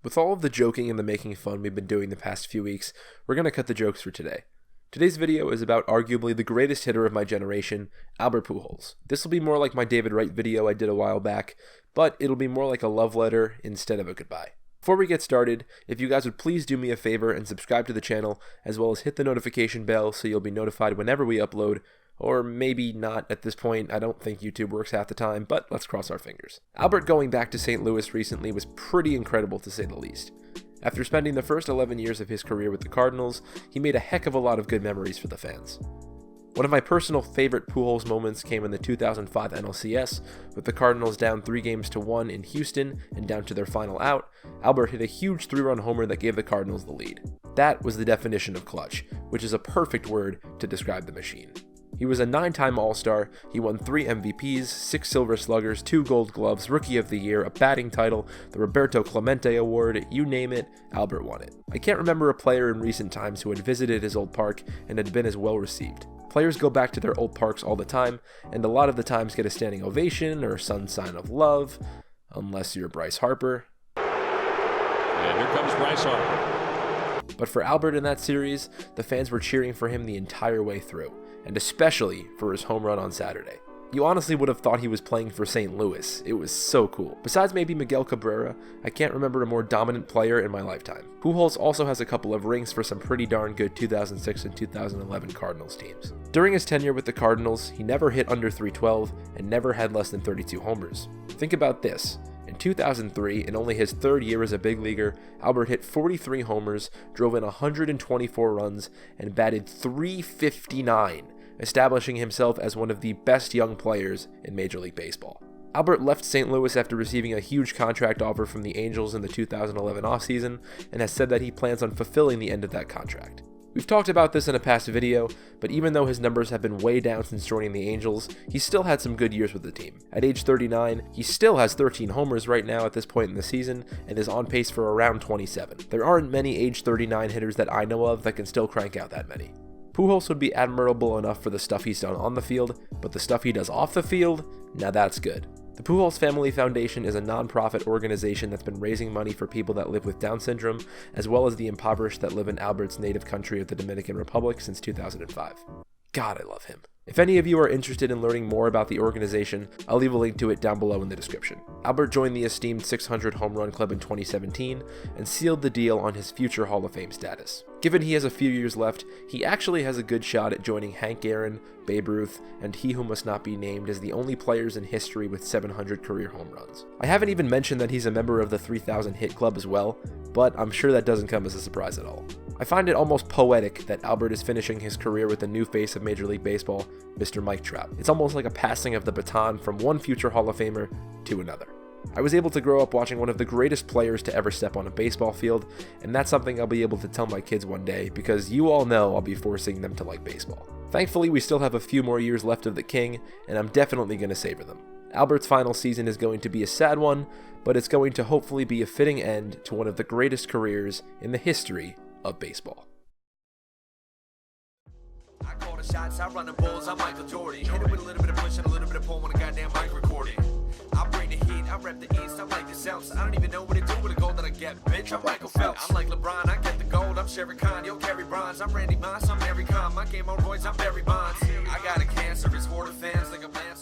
With all of the joking and the making fun we've been doing the past few weeks, we're going to cut the jokes for today. Today's video is about arguably the greatest hitter of my generation, Albert Pujols. This will be more like my David Wright video I did a while back, but it'll be more like a love letter instead of a goodbye. Before we get started, if you guys would please do me a favor and subscribe to the channel, as well as hit the notification bell so you'll be notified whenever we upload, or maybe not at this point. I don't think YouTube works half the time, but let's cross our fingers. Albert going back to St. Louis recently was pretty incredible to say the least. After spending the first 11 years of his career with the Cardinals, he made a heck of a lot of good memories for the fans. One of my personal favorite Pujols moments came in the 2005 NLCS, with the Cardinals down 3-1 in Houston and down to their final out. Albert hit a huge 3-run homer that gave the Cardinals the lead. That was the definition of clutch, which is a perfect word to describe the machine. He was a 9-time All-Star, he won 3 MVPs, 6 Silver Sluggers, 2 Gold Gloves, Rookie of the Year, a batting title, the Roberto Clemente Award, you name it, Albert won it. I can't remember a player in recent times who had visited his old park and had been as well received. Players go back to their old parks all the time, and a lot of the times get a standing ovation or some sign of love, unless you're Bryce Harper. And here comes Bryce Harper. But for Albert in that series, the fans were cheering for him the entire way through, and especially for his home run on Saturday. You honestly would have thought he was playing for St. Louis. It was so cool. Besides maybe Miguel Cabrera, I can't remember a more dominant player in my lifetime. Pujols also has a couple of rings for some pretty darn good 2006 and 2011 Cardinals teams. During his tenure with the Cardinals, he never hit under 312 and never had less than 32 homers. Think about this. In 2003, in only his third year as a big leaguer, Albert hit 43 homers, drove in 124 runs, and batted .359, establishing himself as one of the best young players in Major League Baseball. Albert left St. Louis after receiving a huge contract offer from the Angels in the 2011 offseason, and has said that he plans on fulfilling the end of that contract. We've talked about this in a past video, but even though his numbers have been way down since joining the Angels, he still had some good years with the team. At age 39, he still has 13 homers right now at this point in the season, and is on pace for around 27. There aren't many age 39 hitters that I know of that can still crank out that many. Pujols would be admirable enough for the stuff he's done on the field, but the stuff he does off the field, now that's good. The Pujols Family Foundation is a non-profit organization that's been raising money for people that live with Down syndrome, as well as the impoverished that live in Albert's native country of the Dominican Republic since 2005. God, I love him. If any of you are interested in learning more about the organization, I'll leave a link to it down below in the description. Albert joined the esteemed 600 home run club in 2017 and sealed the deal on his future Hall of Fame status. Given he has a few years left, he actually has a good shot at joining Hank Aaron, Babe Ruth, and he who must not be named as the only players in history with 700 career home runs. I haven't even mentioned that he's a member of the 3,000 hit club as well, but I'm sure that doesn't come as a surprise at all. I find it almost poetic that Albert is finishing his career with the new face of Major League Baseball, Mr. Mike Trout. It's almost like a passing of the baton from one future Hall of Famer to another. I was able to grow up watching one of the greatest players to ever step on a baseball field, and that's something I'll be able to tell my kids one day, because you all know I'll be forcing them to like baseball. Thankfully, we still have a few more years left of the king, and I'm definitely going to savor them. Albert's final season is going to be a sad one, but it's going to hopefully be a fitting end to one of the greatest careers in the history of baseball. I call the shots, I run the balls, I'm Michael Jordan. Hit it with a little bit of push and a little bit of pull when a goddamn mic recording. I bring the heat, I rep the east, I'm like the South. I don't even know what to do with the gold that I get, bitch, I'm Michael Phelps. I'm like LeBron, I get the gold, I'm Sherry Khan, you'll carry bronze. I'm Randy Moss, I'm Mary Khan, my game on Royce, I'm Barry Bonds. I got a cancer, it's for the fans, like a man.